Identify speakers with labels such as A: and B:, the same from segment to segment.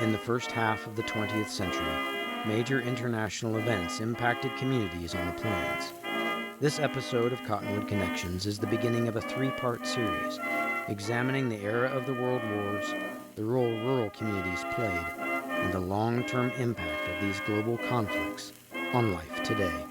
A: In the first half of the 20th century, major international events impacted communities on the plains. This episode of Cottonwood Connections is the beginning of a three-part series examining the era of the World Wars, the role rural communities played, and the long-term impact of these global conflicts on life today.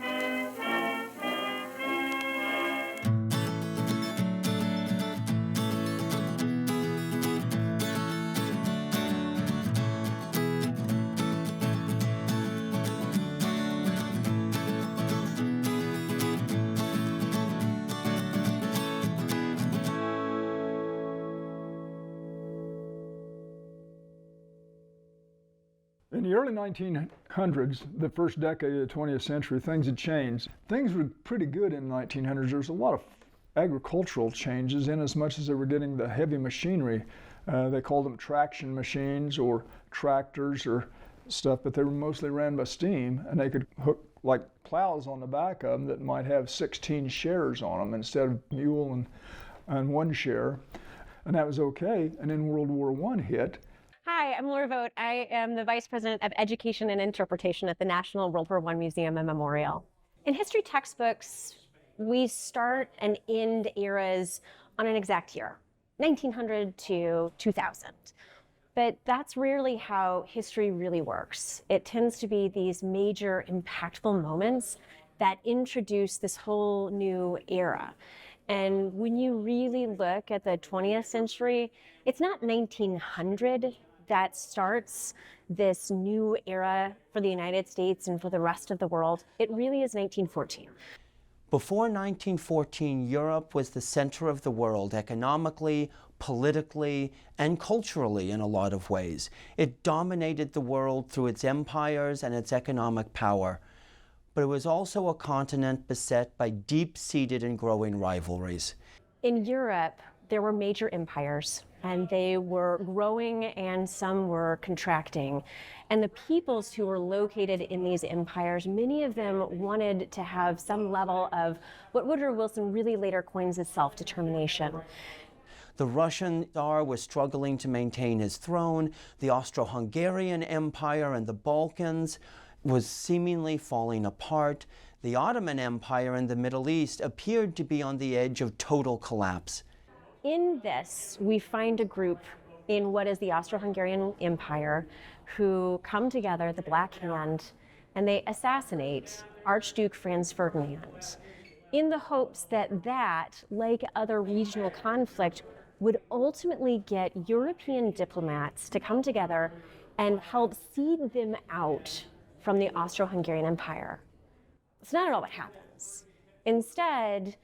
B: In the early 1900s, the first decade of the 20th century, things had changed. Things were pretty good in the 1900s. There was a lot of agricultural changes in as much as they were getting the heavy machinery. They called them traction machines or tractors or stuff, but they were mostly ran by steam, and they could hook like plows on the back of them that might have 16 shares on them instead of mule and one share, and that was okay. And then World War I hit.
C: Hi, I'm Laura Vogt. I am the Vice President of Education and Interpretation at the National World War I Museum and Memorial. In history textbooks, we start and end eras on an exact year, 1900 to 2000. But that's rarely how history really works. It tends to be these major impactful moments that introduce this whole new era. And when you really look at the 20th century, it's not 1900 that starts this new era for the United States and for the rest of the world. It really is 1914.
D: Before 1914, Europe was the center of the world economically, politically, and culturally in a lot of ways. It dominated the world through its empires and its economic power. But it was also a continent beset by deep-seated and growing rivalries.
C: In Europe, there were major empires, and they were growing and some were contracting. And the peoples who were located in these empires, many of them wanted to have some level of what Woodrow Wilson really later coins as self-determination.
D: The Russian Tsar was struggling to maintain his throne. The Austro-Hungarian Empire and the Balkans was seemingly falling apart. The Ottoman Empire in the Middle East appeared to be on the edge of total collapse.
C: In this, we find a group in what is the Austro-Hungarian Empire who come together, the Black Hand, and they assassinate Archduke Franz Ferdinand in the hopes that, like other regional conflict, would ultimately get European diplomats to come together and help seed them out from the Austro-Hungarian Empire. It's not at all what happens. Instead,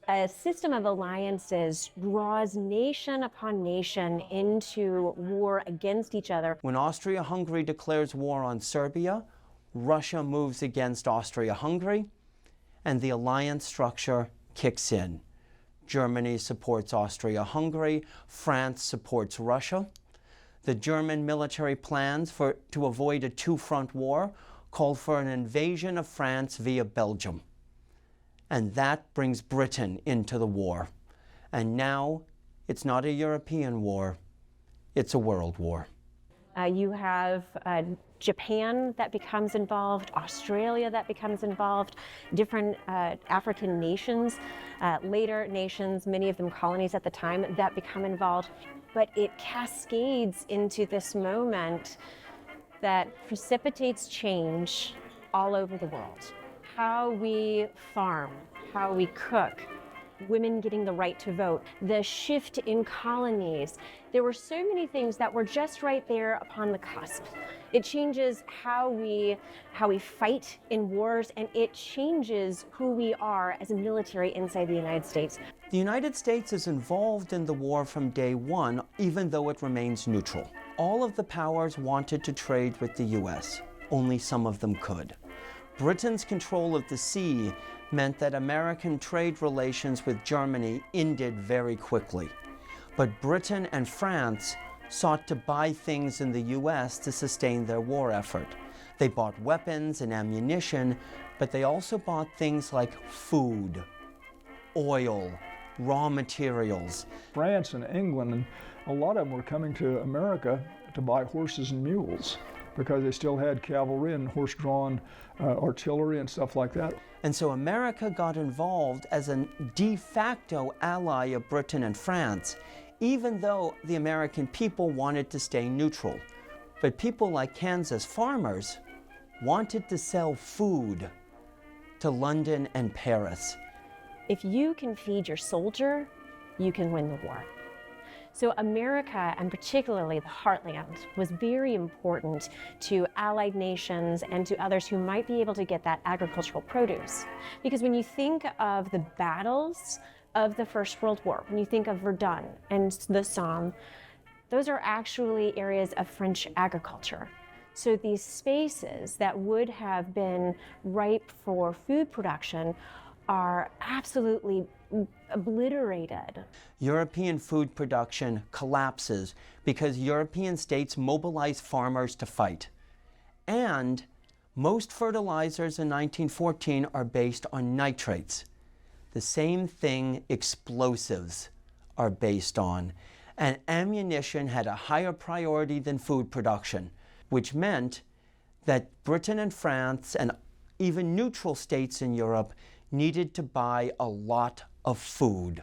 C: a system of alliances draws nation upon nation into war against each other.
D: When Austria-Hungary declares war on Serbia, Russia moves against Austria-Hungary, and the alliance structure kicks in. Germany supports Austria-Hungary, France supports Russia. The German military plans to avoid a two-front war called for an invasion of France via Belgium. And that brings Britain into the war. And now it's not a European war, it's a world war.
C: You have Japan that becomes involved, Australia that becomes involved, different African nations, later nations, many of them colonies at the time, that become involved. But it cascades into this moment that precipitates change all over the world. How we farm, how we cook, women getting the right to vote, the shift in colonies. There were so many things that were just right there upon the cusp. It changes how we fight in wars, and it changes who we are as a military inside the United States.
D: The United States is involved in the war from day one, even though it remains neutral. All of the powers wanted to trade with the US. Only some of them could. Britain's control of the sea meant that American trade relations with Germany ended very quickly. But Britain and France sought to buy things in the US to sustain their war effort. They bought weapons and ammunition, but they also bought things like food, oil, raw materials.
B: France and England, and a lot of them were coming to America to buy horses and mules because they still had cavalry and horse-drawn artillery and stuff like that.
D: And so America got involved as a de facto ally of Britain and France, even though the American people wanted to stay neutral. But people like Kansas farmers wanted to sell food to London and Paris.
C: If you can feed your soldier, you can win the war. So America, and particularly the heartland, was very important to allied nations and to others who might be able to get that agricultural produce. Because when you think of the battles of the First World War, when you think of Verdun and the Somme, those are actually areas of French agriculture. So these spaces that would have been ripe for food production are absolutely obliterated.
D: European food production collapses because European states mobilize farmers to fight. And most fertilizers in 1914 are based on nitrates. The same thing explosives are based on. And ammunition had a higher priority than food production, which meant that Britain and France and even neutral states in Europe needed to buy a lot of food.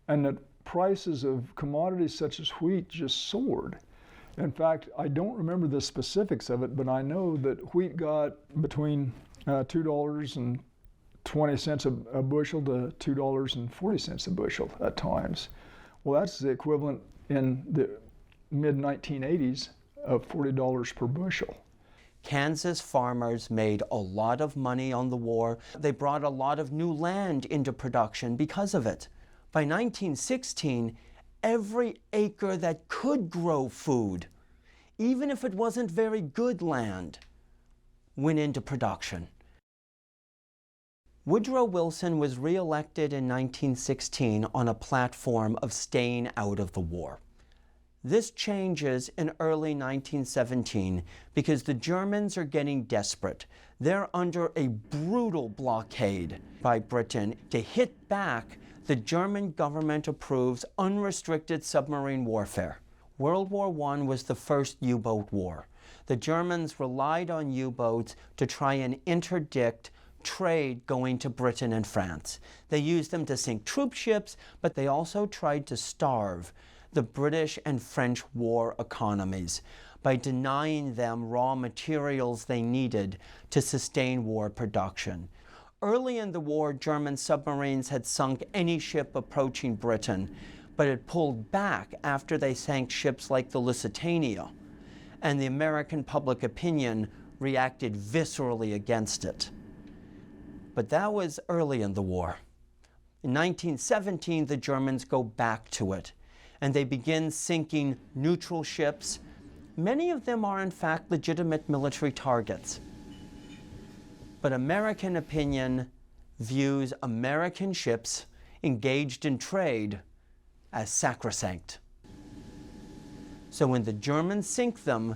B: And the prices of commodities such as wheat just soared. In fact, I don't remember the specifics of it, but I know that wheat got between $2.20 a bushel to $2.40 a bushel at times. Well, that's the equivalent in the mid-1980s of $40 per bushel.
D: Kansas farmers made a lot of money on the war. They brought a lot of new land into production because of it. By 1916, every acre that could grow food, even if it wasn't very good land, went into production. Woodrow Wilson was re-elected in 1916 on a platform of staying out of the war. This changes in early 1917 because the Germans are getting desperate. They're under a brutal blockade by Britain. To hit back, the German government approves unrestricted submarine warfare. World War I was the first U-boat war. The Germans relied on U-boats to try and interdict trade going to Britain and France. They used them to sink troop ships, but they also tried to starve the British and French war economies by denying them raw materials they needed to sustain war production. Early in the war, German submarines had sunk any ship approaching Britain, but it pulled back after they sank ships like the Lusitania, and the American public opinion reacted viscerally against it. But that was early in the war. In 1917, the Germans go back to it, and they begin sinking neutral ships. Many of them are in fact legitimate military targets. But American opinion views American ships engaged in trade as sacrosanct. So when the Germans sink them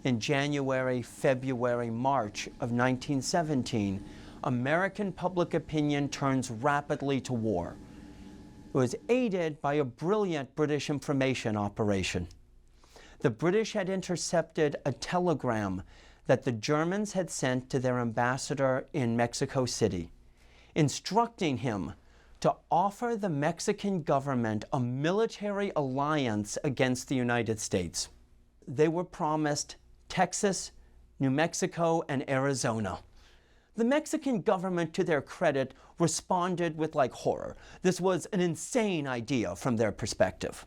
D: in January, February, March of 1917, American public opinion turns rapidly to war. It was aided by a brilliant British information operation. The British had intercepted a telegram that the Germans had sent to their ambassador in Mexico City, instructing him to offer the Mexican government a military alliance against the United States. They were promised Texas, New Mexico, and Arizona. The Mexican government, to their credit, responded with horror. This was an insane idea from their perspective.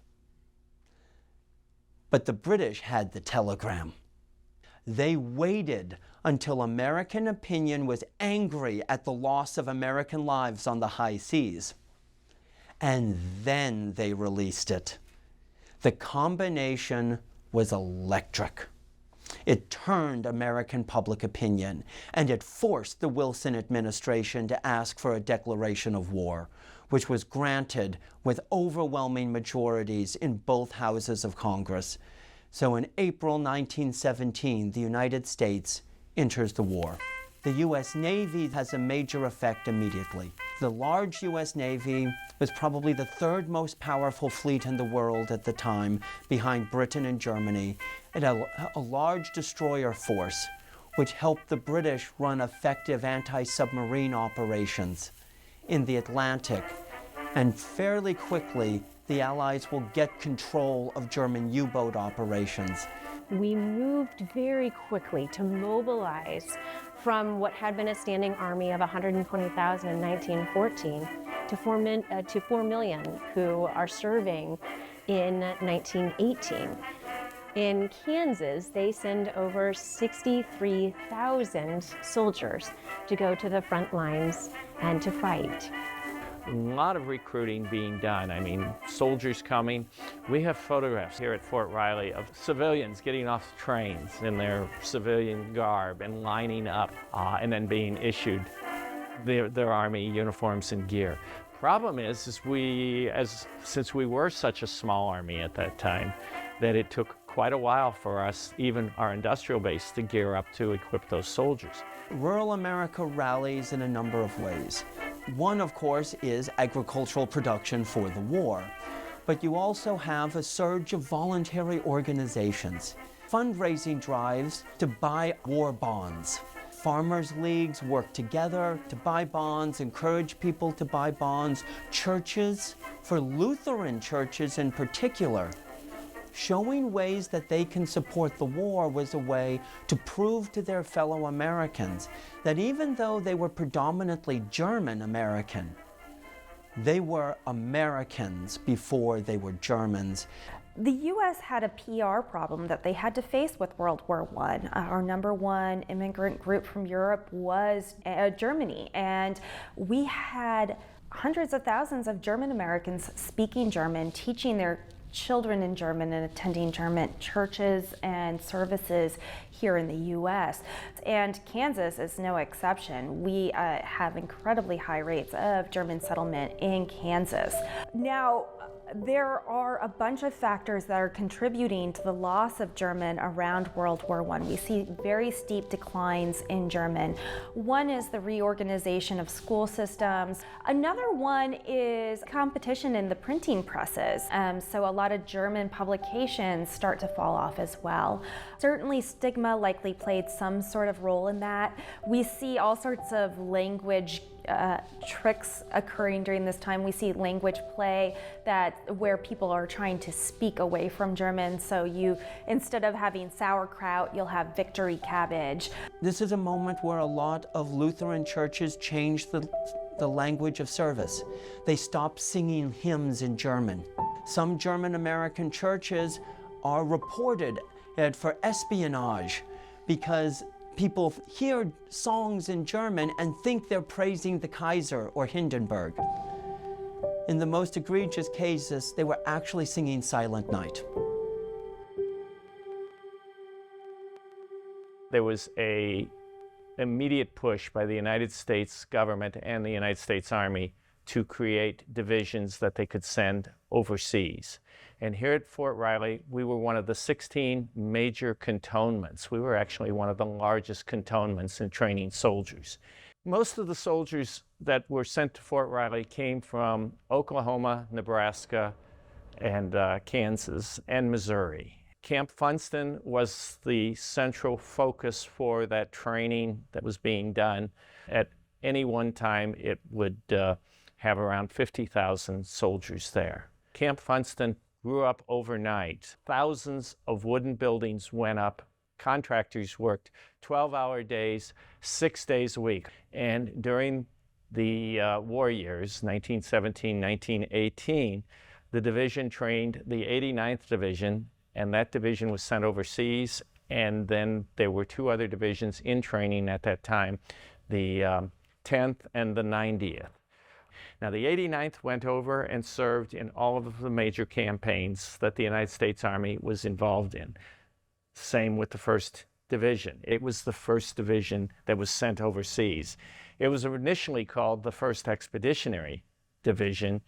D: But the British had the telegram. They waited until American opinion was angry at the loss of American lives on the high seas. And then they released it. The combination was electric. It turned American public opinion, and it forced the Wilson administration to ask for a declaration of war, which was granted with overwhelming majorities in both houses of Congress. So in April 1917, the United States enters the war. The U.S. Navy has a major effect immediately. The large U.S. Navy was probably the third most powerful fleet in the world at the time, behind Britain and Germany. It had a large destroyer force, which helped the British run effective anti-submarine operations in the Atlantic. And fairly quickly, the Allies will get control of German U-boat operations.
C: We moved very quickly to mobilize from what had been a standing army of 120,000 in 1914 to 4 million who are serving in 1918. In Kansas, they send over 63,000 soldiers to go to the front lines and to fight.
E: A lot of recruiting being done. I mean, soldiers coming. We have photographs here at Fort Riley of civilians getting off trains in their civilian garb and lining up and then being issued their Army uniforms and gear. Problem is since we were such a small Army at that time, that it took quite a while for us, even our industrial base, to gear up to equip those soldiers.
D: Rural America rallies in a number of ways. One, of course, is agricultural production for the war, but you also have a surge of voluntary organizations, fundraising drives to buy war bonds. Farmers' leagues work together to buy bonds, encourage people to buy bonds. Churches, for Lutheran churches in particular, showing ways that they can support the war was a way to prove to their fellow Americans that even though they were predominantly German American, they were Americans before they were Germans.
F: The U.S. had a PR problem that they had to face with World War I. Our number one immigrant group from Europe was Germany, and we had hundreds of thousands of German Americans speaking German, teaching their children in German and attending German churches and services here in the U.S. And Kansas is no exception. We have incredibly high rates of German settlement in Kansas. Now, there are a bunch of factors that are contributing to the loss of German around World War I. We see very steep declines in German. One is the reorganization of school systems. Another one is competition in the printing presses. So a lot of German publications start to fall off as well. Certainly stigma likely played some sort of role in that. We see all sorts of language tricks occurring during this time. We see language play where people are trying to speak away from German. So you, instead of having sauerkraut, you'll have victory cabbage.
D: This is a moment where a lot of Lutheran churches changed the language of service. They stopped singing hymns in German. Some German American churches are reported for espionage because people hear songs in German and think they're praising the Kaiser or Hindenburg. In the most egregious cases, they were actually singing Silent Night.
E: There was an immediate push by the United States government and the United States Army to create divisions that they could send overseas. And here at Fort Riley, we were one of the 16 major cantonments. We were actually one of the largest cantonments in training soldiers. Most of the soldiers that were sent to Fort Riley came from Oklahoma, Nebraska, and Kansas, and Missouri. Camp Funston was the central focus for that training that was being done. At any one time, it would have around 50,000 soldiers there. Camp Funston grew up overnight. Thousands of wooden buildings went up. Contractors worked 12-hour days, 6 days a week. And during the war years, 1917, 1918, the division trained the 89th Division, and that division was sent overseas. And then there were two other divisions in training at that time, the 10th and the 90th. Now, the 89th went over and served in all of the major campaigns that the United States Army was involved in. Same with the 1st Division. It was the 1st Division that was sent overseas. It was initially called the 1st Expeditionary Division.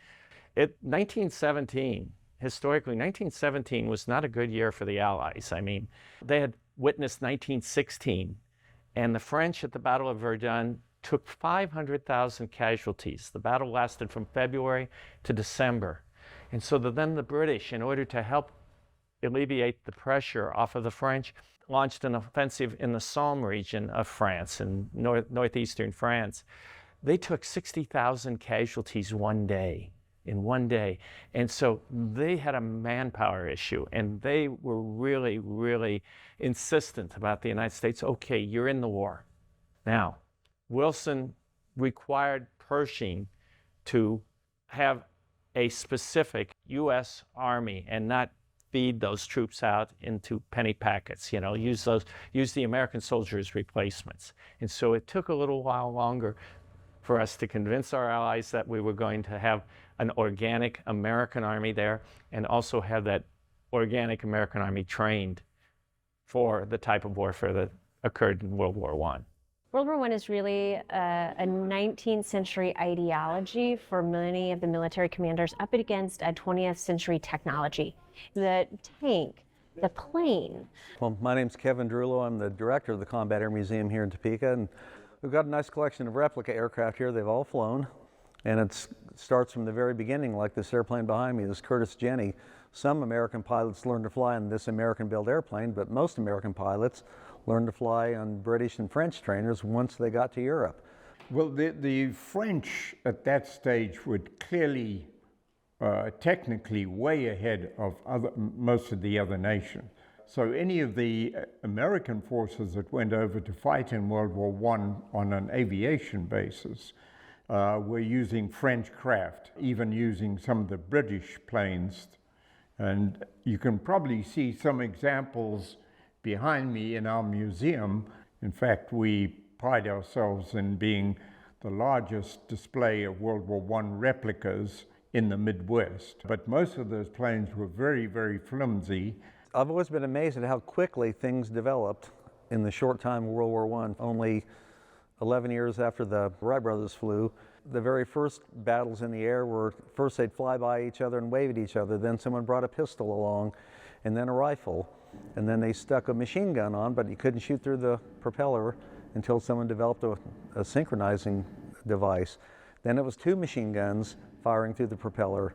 E: 1917, historically, 1917 was not a good year for the Allies. I mean, they had witnessed 1916 And the French at the Battle of Verdun took 500,000 casualties. The battle lasted from February to December. And so then the British, in order to help alleviate the pressure off of the French, launched an offensive in the Somme region of France, in northeastern France. They took 60,000 casualties in one day. And so they had a manpower issue, and they were really, really insistent about the United States. Okay, you're in the war. Now, Wilson required Pershing to have a specific U.S. Army and not feed those troops out into penny packets, use the American soldiers as replacements. And so it took a little while longer for us to convince our allies that we were going to have an organic American army there, and also have that organic American army trained for the type of warfare that occurred in World War I.
C: World War I is really a 19th century ideology for many of the military commanders up against a 20th century technology. The tank, the plane.
G: Well, my name's Kevin Drullo. I'm the director of the Combat Air Museum here in Topeka, and we've got a nice collection of replica aircraft here. They've all flown, and it starts from the very beginning, like this airplane behind me, this Curtiss Jenny. Some American pilots learned to fly on this American-built airplane, but most American pilots learned to fly on British and French trainers once they got to Europe.
H: Well, the French at that stage were clearly technically way ahead of most of the other nations. So any of the American forces that went over to fight in World War I on an aviation basis were using French craft, even using some of the British planes. And you can probably see some examples behind me in our museum. In fact, we pride ourselves in being the largest display of World War I replicas in the Midwest. But most of those planes were very, very flimsy.
G: I've always been amazed at how quickly things developed in the short time of World War I. Only 11 years after the Wright brothers flew, the very first battles in the air were, first they'd fly by each other and wave at each other, then someone brought a pistol along, and then a rifle, and then they stuck a machine gun on, but you couldn't shoot through the propeller until someone developed a synchronizing device. Then it was two machine guns firing through the propeller,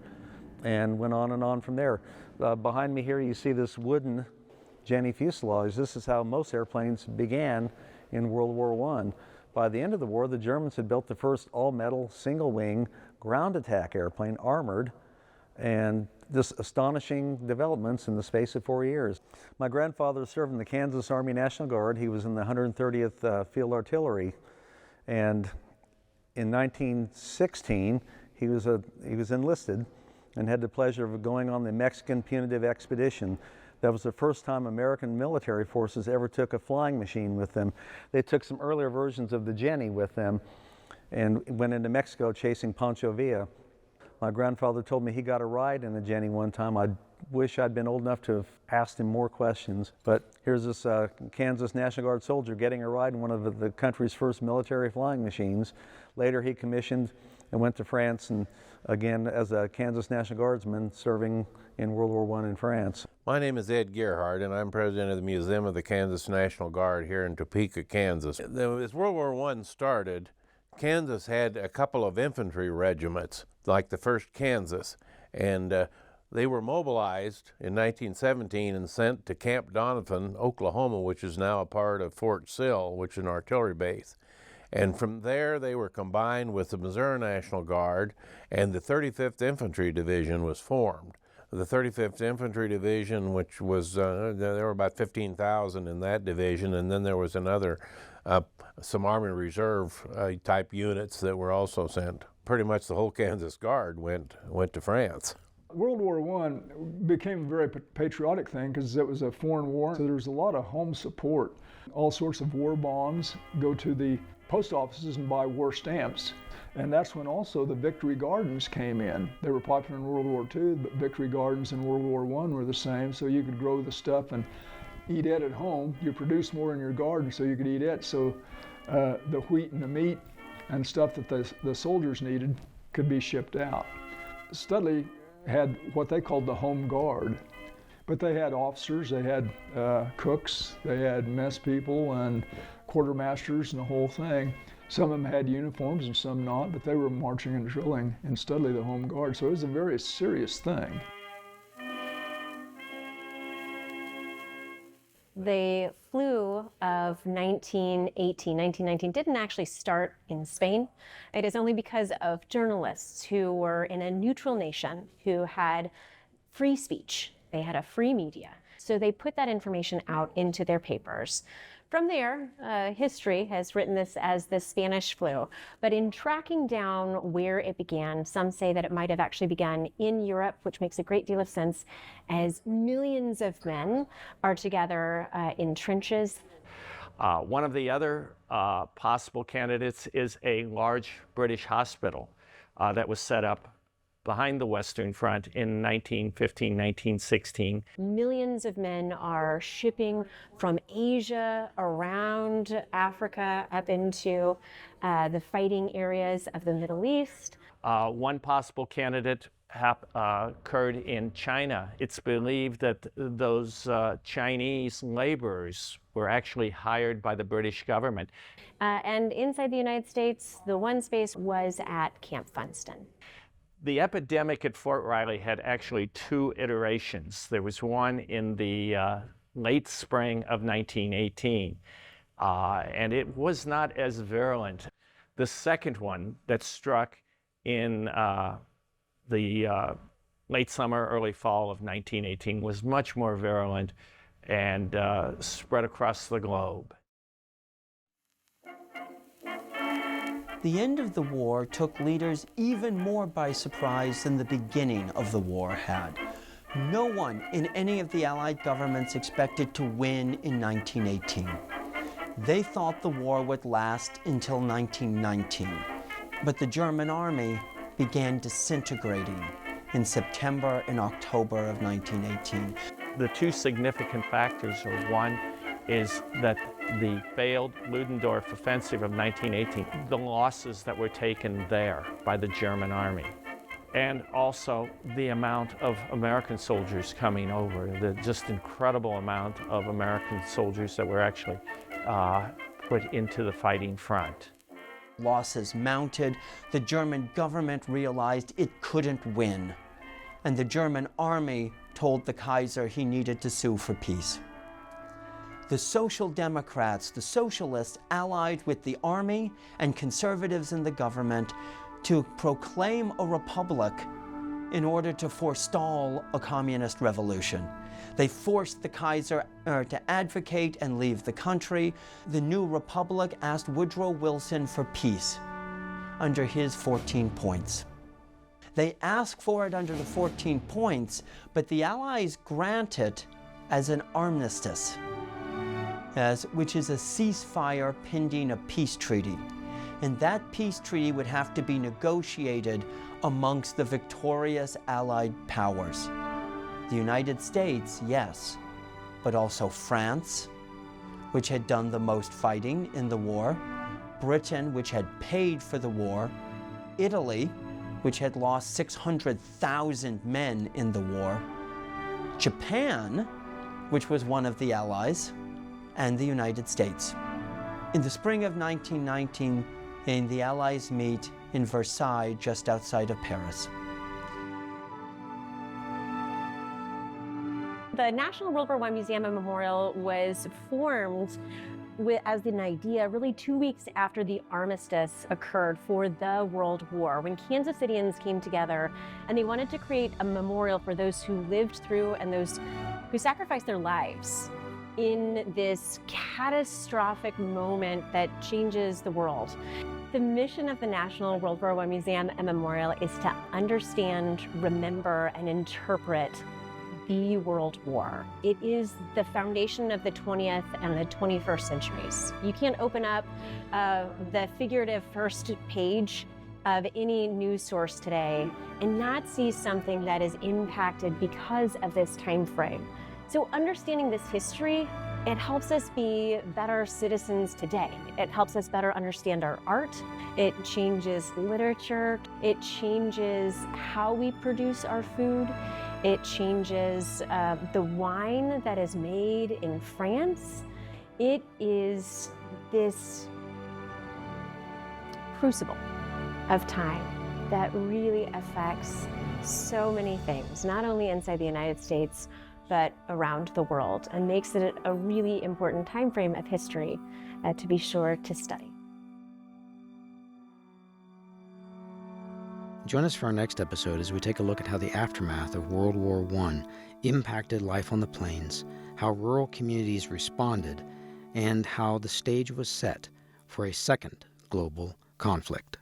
G: and went on and on from there. Behind me here you see this wooden Jenny fuselage. This is how most airplanes began in World War I. By the end of the war, the Germans had built the first all-metal, single-wing ground attack airplane, armored, and this astonishing developments in the space of 4 years. My grandfather served in the Kansas Army National Guard. He was in the 130th Field Artillery, and in 1916 he was enlisted and had the pleasure of going on the Mexican Punitive Expedition. That was the first time American military forces ever took a flying machine with them. They took some earlier versions of the Jenny with them and went into Mexico chasing Pancho Villa. My grandfather told me he got a ride in a Jenny one time. I wish I'd been old enough to have asked him more questions. But here's this Kansas National Guard soldier getting a ride in one of the country's first military flying machines. Later he commissioned and went to France, and again as a Kansas National Guardsman serving in World War I in France.
I: My name is Ed Gerhardt, and I'm president of the Museum of the Kansas National Guard here in Topeka, Kansas. As World War I started, Kansas had a couple of infantry regiments, like the 1st Kansas, and they were mobilized in 1917 and sent to Camp Doniphan, Oklahoma, which is now a part of Fort Sill, which is an artillery base. And from there, they were combined with the Missouri National Guard, and the 35th Infantry Division was formed. The 35th Infantry Division, which was, there were about 15,000 in that division, and then there was another, some Army Reserve type units that were also sent. Pretty much the whole Kansas Guard went to France.
B: World War I became a very patriotic thing because it was a foreign war, so there was a lot of home support. All sorts of war bonds, go to the post offices and buy war stamps. And that's when also the Victory Gardens came in. They were popular in World War II, but Victory Gardens in World War I were the same, so you could grow the stuff and eat it at home. You produce more in your garden so you could eat it, so the wheat and the meat and stuff that the soldiers needed could be shipped out. Studley had what they called the Home Guard, but they had officers, they had cooks, they had mess people, and quartermasters and the whole thing. Some of them had uniforms and some not, but they were marching and drilling in Studley, the home guard, so it was a very serious thing.
C: The flu of 1919 didn't actually start in Spain. It is only because of journalists who were in a neutral nation who had free speech. They had a free media. So they put that information out into their papers. From there, history has written this as the Spanish flu. But in tracking down where it began, some say that it might have actually begun in Europe, which makes a great deal of sense, as millions of men are together in trenches.
E: One of the other possible candidates is a large British hospital that was set up behind the Western Front in 1915, 1916.
C: Millions of men are shipping from Asia around Africa up into the fighting areas of the Middle East.
E: One possible candidate occurred in China. It's believed that those Chinese laborers were actually hired by the British government.
C: And inside the United States, the one space was at Camp Funston.
E: The epidemic at Fort Riley had actually two iterations. There was one in the late spring of 1918, and it was not as virulent. The second one that struck in the late summer, early fall of 1918 was much more virulent and spread across the globe.
D: The end of the war took leaders even more by surprise than the beginning of the war had. No one in any of the Allied governments expected to win in 1918. They thought the war would last until 1919, but the German army began disintegrating in September and October of 1918.
E: The two significant factors are, one is that the failed Ludendorff offensive of 1918, the losses that were taken there by the German army, and also the amount of American soldiers coming over, the just incredible amount of American soldiers that were actually put into the fighting front.
D: Losses mounted, the German government realized it couldn't win, and the German army told the Kaiser he needed to sue for peace. The Social Democrats, the socialists, allied with the army and conservatives in the government to proclaim a republic in order to forestall a communist revolution. They forced the Kaiser to advocate and leave the country. The new republic asked Woodrow Wilson for peace under his 14 points. They asked for it under the 14 points, but the Allies grant it as an armistice, which is a ceasefire pending a peace treaty. And that peace treaty would have to be negotiated amongst the victorious Allied powers. The United States, yes, but also France, which had done the most fighting in the war, Britain, which had paid for the war, Italy, which had lost 600,000 men in the war, Japan, which was one of the Allies, and the United States. In the spring of 1919, the Allies meet in Versailles, just outside of Paris.
C: The National World War I Museum and Memorial was formed as an idea really 2 weeks after the Armistice occurred for the World War, when Kansas Cityans came together and they wanted to create a memorial for those who lived through and those who sacrificed their lives in this catastrophic moment that changes the world. The mission of the National World War I Museum and Memorial is to understand, remember, and interpret the World War. It is the foundation of the 20th and the 21st centuries. You can't open up the figurative first page of any news source today and not see something that is impacted because of this time frame. So understanding this history, it helps us be better citizens today. It helps us better understand our art. It changes literature. It changes how we produce our food. It changes the wine that is made in France. It is this crucible of time that really affects so many things, not only inside the United States, but around the world, and makes it a really important time frame of history to be sure to study.
A: Join us for our next episode as we take a look at how the aftermath of World War I impacted life on the plains, how rural communities responded, and how the stage was set for a second global conflict.